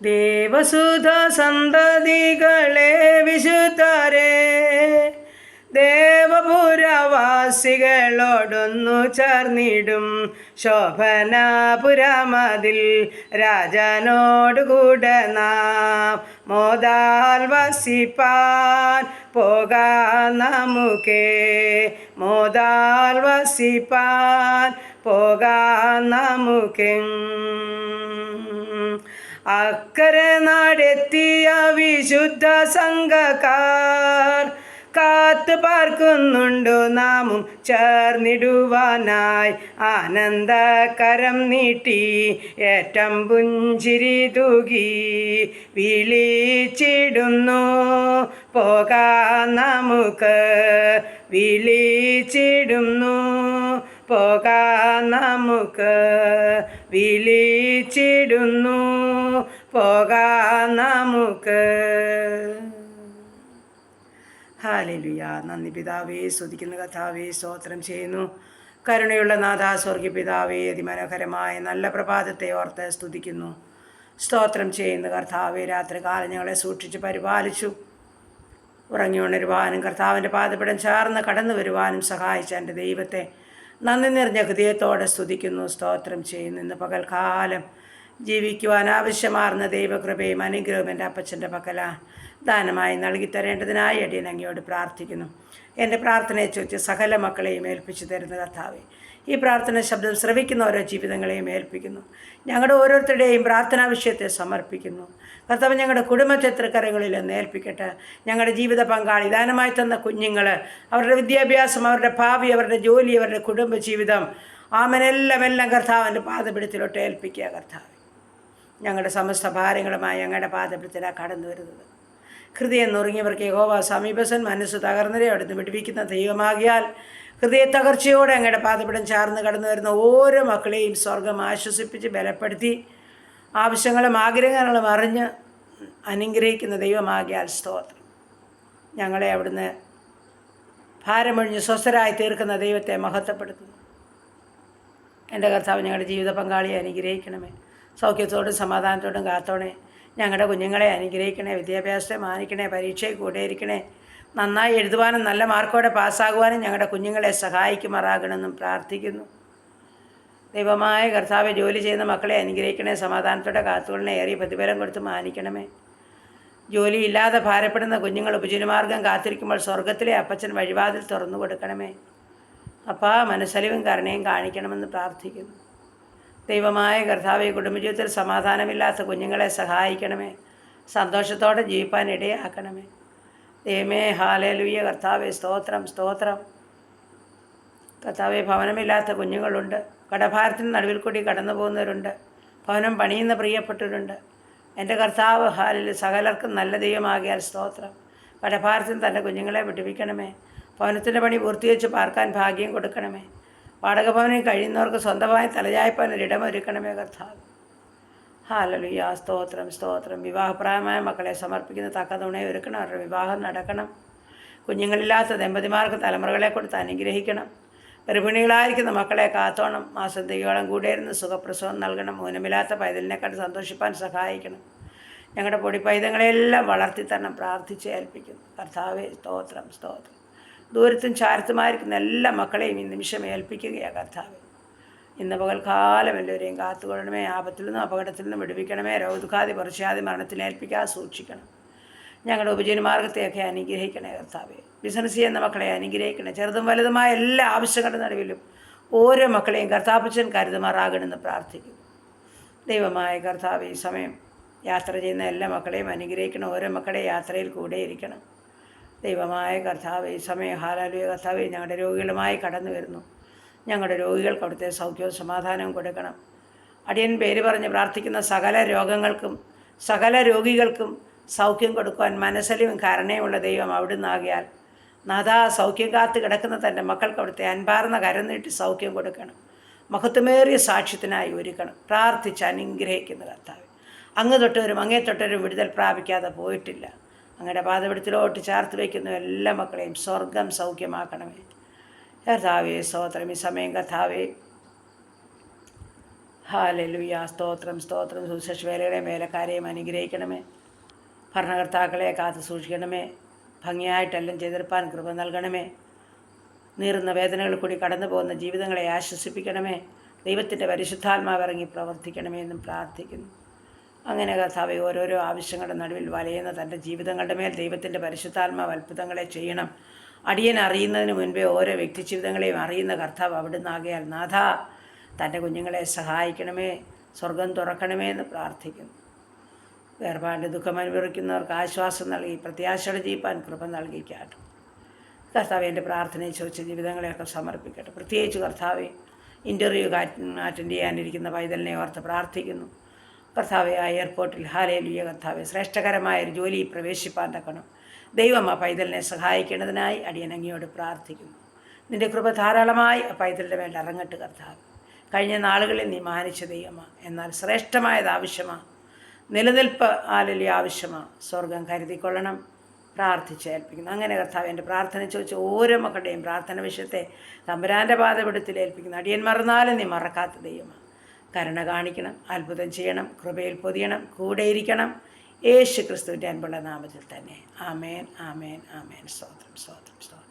ദേവസുധ സന്തതികളെ വിശുദ്ധരെ, ദേവപുരവാസികളോടൊന്നു ചേർന്നിടും ശോഭനാപുരമതിൽ രാജനോടുകൂടെ നാം മോദാൽ വസിപ്പാൻ പോകാം നമുക്കേ. മോദാൽ വസിപ്പാൻ പോകാം നമുക്കേ. അക്കരെ നാടെത്തിയ വിശുദ്ധ സംഘക്കാർ കാത്തു പാർക്കുന്നുണ്ടു നാമും ചേർന്നിടുവാനായി. ആനന്ദകരം നീട്ടി ഏറ്റം പുഞ്ചിരി തൂകി വിളിച്ചിടുന്നു പോകാം നമുക്ക്. വിളിച്ചിടുന്നു പോകാം നമുക്ക്. വിളിച്ചിടുന്നു പോകാം നമുക്ക്. ഹല്ലേലൂയ. നന്ദി പിതാവേ, സ്തുതിക്കുന്ന കർത്താവേ, സ്തോത്രം ചെയ്യുന്നു. കരുണയുള്ള നാഥാ, സ്വർഗീയ പിതാവേ, അതിമനോഹരമായ നല്ല പ്രഭാതത്തെ ഓർത്ത് സ്തുതിക്കുന്നു, സ്തോത്രം ചെയ്യുന്നു. കർത്താവേ, രാത്രികാലം ഞങ്ങളെ സൂക്ഷിച്ച് പരിപാലിച്ചു. ഉറങ്ങി ഉണരുവാനും കർത്താവിൻ്റെ പാദപീഠം ചേർന്ന് കടന്നു വരുവാനും സഹായിച്ച എൻ്റെ ദൈവത്തെ നന്ദി നിറഞ്ഞ ഹൃദയത്തോടെ സ്തുതിക്കുന്നു, സ്തോത്രം ചെയ്യുന്നു. ഇന്ന് പകൽക്കാലം ജീവിക്കുവാൻ ആവശ്യമാർന്ന ദൈവകൃപയും അനുഗ്രഹവും എൻ്റെ അപ്പച്ചൻ്റെ പക്കല ദാനമായി നൽകിത്തരേണ്ടതിനായി അടിയൻ അങ്ങയോട് പ്രാർത്ഥിക്കുന്നു. എൻ്റെ പ്രാർത്ഥനയെ ചോദിച്ച് സകല മക്കളെയും ഏൽപ്പിച്ചു തരുന്ന കർത്താവേ, ഈ പ്രാർത്ഥന ശബ്ദം ശ്രവിക്കുന്ന ഓരോ ജീവിതങ്ങളെയും ഏൽപ്പിക്കുന്നു. ഞങ്ങളുടെ ഓരോരുത്തരുടെയും പ്രാർത്ഥനാ വിഷയത്തെ സമർപ്പിക്കുന്നു. കർത്താവ്, ഞങ്ങളുടെ കുടുംബത്തെ തൃക്കരങ്ങളിൽ ഒന്ന് ഏൽപ്പിക്കട്ടെ. ഞങ്ങളുടെ ജീവിത പങ്കാളി, ദാനമായി തന്ന കുഞ്ഞുങ്ങൾ, അവരുടെ വിദ്യാഭ്യാസം, അവരുടെ ഭാവി, അവരുടെ ജോലി, അവരുടെ കുടുംബജീവിതം, ആമനെല്ലാം കർത്താവിൻ്റെ പാദപീഠത്തിലോട്ട് ഏൽപ്പിക്കുക. കർത്താവ്, ഞങ്ങളുടെ സമസ്ത ഭാരങ്ങളുമായി ഞങ്ങളുടെ പാദപീഠത്തിലാണ് കടന്നു വരുന്നത്. ഹൃദയം നുറുങ്ങിയവർക്ക് യഹോവ സമീപസ്ഥൻ, മനസ്സ് തകർന്നവരെ അവിടുന്ന് വിടുവിക്കുന്ന ദൈവമാകിയാൽ ഹൃദയ തകർച്ചയോടെ അങ്ങയുടെ പാദപീഠം ചാർന്ന് കടന്നു വരുന്ന ഓരോ മക്കളെയും സ്വർഗം ആശ്വസിപ്പിച്ച് ബലപ്പെടുത്തി ആവശ്യങ്ങളും ആഗ്രഹങ്ങളും അറിഞ്ഞ് അനുഗ്രഹിക്കുന്ന ദൈവമാകിയാൽ സ്തോത്രം. ഞങ്ങളെ അവിടുന്ന് ഭാരമൊഴിഞ്ഞ് സ്വസ്ഥരായി തീർക്കുന്ന ദൈവത്തെ മഹത്വപ്പെടുത്തുന്നു. എൻ്റെ കർത്താവ്, ഞങ്ങളുടെ ജീവിത പങ്കാളിയെ അനുഗ്രഹിക്കണമേ. സൗഖ്യത്തോടും സമാധാനത്തോടും കാത്തോണേ. ഞങ്ങളുടെ കുഞ്ഞുങ്ങളെ അനുഗ്രഹിക്കണേ. വിദ്യാഭ്യാസത്തെ മാനിക്കണേ. പരീക്ഷയിൽ കൂടെ ഇരിക്കണേ. നന്നായി എഴുതുവാനും നല്ല മാർക്കോടെ പാസ്സാകുവാനും ഞങ്ങളുടെ കുഞ്ഞുങ്ങളെ സഹായിക്കുമാറാകണമെന്നും പ്രാർത്ഥിക്കുന്നു. ദൈവമായ കർത്താവ്, ജോലി ചെയ്യുന്ന മക്കളെ അനുഗ്രഹിക്കണേ. സമാധാനത്തോടെ കാത്തുകൊള്ളണേ. ഏറിയ പ്രതിഫലം കൊടുത്ത് മാനിക്കണമേ. ജോലിയില്ലാതെ ഭാരപ്പെടുന്ന കുഞ്ഞുങ്ങൾ ഉപജീവനമാർഗം കാത്തിരിക്കുമ്പോൾ സ്വർഗത്തിലെ അപ്പച്ചൻ വഴിവാതിൽ തുറന്നു കൊടുക്കണമേ. അപ്പാ, മനസ്സലിവും കരുണയും കാണിക്കണമെന്ന് പ്രാർത്ഥിക്കുന്നു. ദൈവമായ കർത്താവെ, കുടുംബജീവിതത്തിൽ സമാധാനമില്ലാത്ത കുഞ്ഞുങ്ങളെ സഹായിക്കണമേ. സന്തോഷത്തോടെ ജീവിപ്പാൻ ഇടയാക്കണമേ. ദൈവമേ, ഹല്ലേലൂയ. കർത്താവെ, സ്തോത്രം സ്തോത്രം. കർത്താവെ, ഭവനമില്ലാത്ത കുഞ്ഞുങ്ങളുണ്ട്. കടഭാരത്തിന് നടുവിൽ കൂടി കടന്നു പോകുന്നവരുണ്ട്. ഭവനം പണിയുന്ന പ്രിയപ്പെട്ടവരുണ്ട്. എൻ്റെ കർത്താവ്, ഹല്ലേലൂയ, സകലർക്കും നല്ല ദൈവമാകിയാൽ സ്തോത്രം. കടഭാരത്തിന് തൻ്റെ കുഞ്ഞുങ്ങളെ വിടുവിക്കണമേ. ഭവനത്തിൻ്റെ പണി പൂർത്തീകരിച്ച് പാർക്കാൻ ഭാഗ്യം കൊടുക്കണമേ. വാടക ഭവനിൽ കഴിയുന്നവർക്ക് സ്വന്തമായി തലചായ്പാൻ ഒരിടമൊരുക്കണമേ കർത്താവ്. ഹല്ലേലൂയ. സ്തോത്രം സ്തോത്രം. വിവാഹപ്രായമായ മക്കളെ സമർപ്പിക്കുന്ന തക്ക തുണയെ ഒരുക്കണം. അവരുടെ വിവാഹം നടക്കണം. കുഞ്ഞുങ്ങളില്ലാത്ത ദമ്പതിമാർക്ക് തലമുറകളെ കൊടുത്ത് അനുഗ്രഹിക്കണം. ഗർഭിണികളായിരിക്കുന്ന മക്കളെ കാത്തോണം. മാസം തികയോളം കൂടെ ഇരുന്ന് സുഖപ്രസവം നൽകണം. മൂലമില്ലാത്ത പൈതലിനെ കണ്ട് സന്തോഷിപ്പാൻ സഹായിക്കണം. ഞങ്ങളുടെ പൊടി പൈതങ്ങളെല്ലാം വളർത്തിത്തരണം പ്രാർത്ഥിച്ച് ഏൽപ്പിക്കുന്നു. കർത്താവേ, സ്തോത്രം സ്തോത്രം. ദൂരത്തും ചാരത്തുമായിരിക്കുന്ന എല്ലാ മക്കളെയും ഈ നിമിഷം ഏൽപ്പിക്കുകയാണ് കർത്താവേ. ഇന്ന് പകൽക്കാലം എല്ലാവരെയും കാത്തുകൊള്ളണമേ. ആപത്തിൽ നിന്നും അപകടത്തിൽ നിന്നും വിടുവിക്കണമേ. രോഗദുഃഖാതി പറിച്ചാതി മരണത്തിനേൽപ്പിക്കാതെ സൂക്ഷിക്കണം. ഞങ്ങളുടെ ഉപജീവനമാർഗത്തെയൊക്കെ അനുഗ്രഹിക്കണേ കർത്താവേ. ബിസിനസ് ചെയ്യുന്ന മക്കളെ അനുഗ്രഹിക്കണേ. ചെറുതും വലുതുമായ എല്ലാ ആവശ്യങ്ങളുടെ നടുവിലും ഓരോ മക്കളെയും കർത്താപ്പച്ചൻ കരുതുമാറാകണമെന്ന് പ്രാർത്ഥിക്കുന്നു. ദൈവമായ കർത്താവേ, ഈ സമയം യാത്ര ചെയ്യുന്ന എല്ലാ മക്കളെയും അനുഗ്രഹിക്കണം. ഓരോ മക്കളെ യാത്രയിൽ കൂടെ ഇരിക്കണം. ദൈവമായ കർത്താവേ, ഈ സമയം ഹല്ലേലൂയ കർത്താവേ, ഞങ്ങളുടെ രോഗികളുമായി കടന്നു വരുന്നു. ഞങ്ങളുടെ രോഗികൾക്ക് അവിടുത്തെ സൗഖ്യവും സമാധാനവും കൊടുക്കണം. അടിയൻ പേര് പറഞ്ഞ് പ്രാർത്ഥിക്കുന്ന സകല രോഗങ്ങൾക്കും സകല രോഗികൾക്കും സൗഖ്യം കൊടുക്കുവാൻ മനസ്സലിവും കരുണയുമുള്ള ദൈവം അവിടുന്ന് ആകിയാൽ നാഥാ, സൗഖ്യം കാത്ത് കിടക്കുന്ന തൻ്റെ മക്കൾക്ക് അവിടുത്തെ അൻപാർന്ന കരം നീട്ടി സൗഖ്യം കൊടുക്കണം. മഹത്വമേറിയ സാക്ഷ്യത്തിനായി ഒരുക്കണം. പ്രാർത്ഥിച്ച് അനുഗ്രഹിക്കുന്ന കർത്താവ്, അങ്ങ് തൊട്ടവരും അങ്ങേ തൊട്ടവരും വിടുതൽ പ്രാപിക്കാതെ പോയിട്ടില്ല. അങ്ങയുടെ പാദപീഠത്തിലോട്ട് ചേർത്ത് വയ്ക്കുന്ന എല്ലാ മക്കളെയും സ്വർഗം സൗഖ്യമാക്കണമേ. കർത്താവേ, സ്തോത്രം. ഈ സമയം കർത്താവേ, ഹാലലുയ. സ്തോത്രം സ്തോത്രം. സുശേഷ വേലകളെയും വേലക്കാരെയും അനുഗ്രഹിക്കണമേ. ഭരണകർത്താക്കളെ കാത്തു സൂക്ഷിക്കണമേ. ഭംഗിയായിട്ടെല്ലാം ചെയ്തെടുപ്പാൻ കൃപ നൽകണമേ. നീറുന്ന വേദനകൾ കൂടി കടന്നു പോകുന്ന ജീവിതങ്ങളെ ആശ്വസിപ്പിക്കണമേ. ദൈവത്തിൻ്റെ പരിശുദ്ധാത്മാവ് ഇറങ്ങി പ്രവർത്തിക്കണമേ എന്നും പ്രാർത്ഥിക്കുന്നു. അങ്ങനെ കർത്താവെ, ഓരോരോ ആവശ്യങ്ങളുടെ നടുവിൽ വലയുന്ന തൻ്റെ ജീവിതങ്ങളുടെ മേൽ ദൈവത്തിൻ്റെ പരിശുദ്ധാത്മാവ് അത്ഭുതങ്ങളെ ചെയ്യണം. അടിയൻ അറിയുന്നതിന് മുൻപേ ഓരോ വ്യക്തി ജീവിതങ്ങളെയും അറിയുന്ന കർത്താവ് അവിടുന്ന് ആകയാൽ നാഥ, തൻ്റെ കുഞ്ഞുങ്ങളെ സഹായിക്കണമേ, സ്വർഗം തുറക്കണമേ എന്ന് പ്രാർത്ഥിക്കുന്നു. വേർപാട് ദുഃഖം അനുഭവിക്കുന്നവർക്ക് ആശ്വാസം നൽകി പ്രത്യാശയുടെ ജീവിപ്പാൻ കൃപ നൽകിക്കാട്ടും. കർത്താവ് എൻ്റെ പ്രാർത്ഥനയെ ചോദിച്ച ജീവിതങ്ങളെയൊക്കെ സമർപ്പിക്കട്ടെ. പ്രത്യേകിച്ച് കർത്താവെ, ഇൻ്റർവ്യൂ അറ്റൻഡ് ചെയ്യാനിരിക്കുന്ന പൈതലിനെ ഓർത്ത് പ്രാർത്ഥിക്കുന്നു. കർത്താവെ, ആ എയർപോർട്ടിൽ ഹാലേലുയ കർത്താവെ, ശ്രേഷ്ഠകരമായൊരു ജോലിയിൽ പ്രവേശിപ്പാൻ തക്കണം ദൈവം ആ പൈതലിനെ സഹായിക്കേണ്ടതിനായി അടിയനങ്ങിയോട് പ്രാർത്ഥിക്കുന്നു. നിൻ്റെ കൃപ ധാരാളമായി ആ പൈതലിൻ്റെ മേൽ ഇറങ്ങട്ട് കർത്താവ്. കഴിഞ്ഞ നാളുകളിൽ നീ മാനിച്ച ദൈവമാണ്, എന്നാൽ ശ്രേഷ്ഠമായത് ആവശ്യമാണ്. നിലനിൽപ്പ് ഹാലേലുയ ആവശ്യമാണ്. സ്വർഗം കരുതിക്കൊള്ളണം. പ്രാർത്ഥിച്ചേൽപ്പിക്കുന്നു. അങ്ങനെ കർത്താവ്, എൻ്റെ പ്രാർത്ഥന ചോദിച്ച ഓരോ മക്കളുടെയും പ്രാർത്ഥന വിഷയത്തെ തമ്പുരാൻ്റെ പാദപീഠത്തിൽ ഏൽപ്പിക്കുന്നു. അടിയൻ മറന്നാലും നീ മറക്കാത്ത ദൈവമാണ്. കരുണ കാണിക്കണം, അത്ഭുതം ചെയ്യണം, കൃപയിൽ പൊതിയണം, കൂടെയിരിക്കണം. യേശു ക്രിസ്തുവിൻ്റെ അൻപുള്ള നാമത്തിൽ തന്നെ. ആമേൻ, ആമേൻ, ആമേൻ. സ്തോത്രം, സ്തോത്രം, സ്തോത്രം.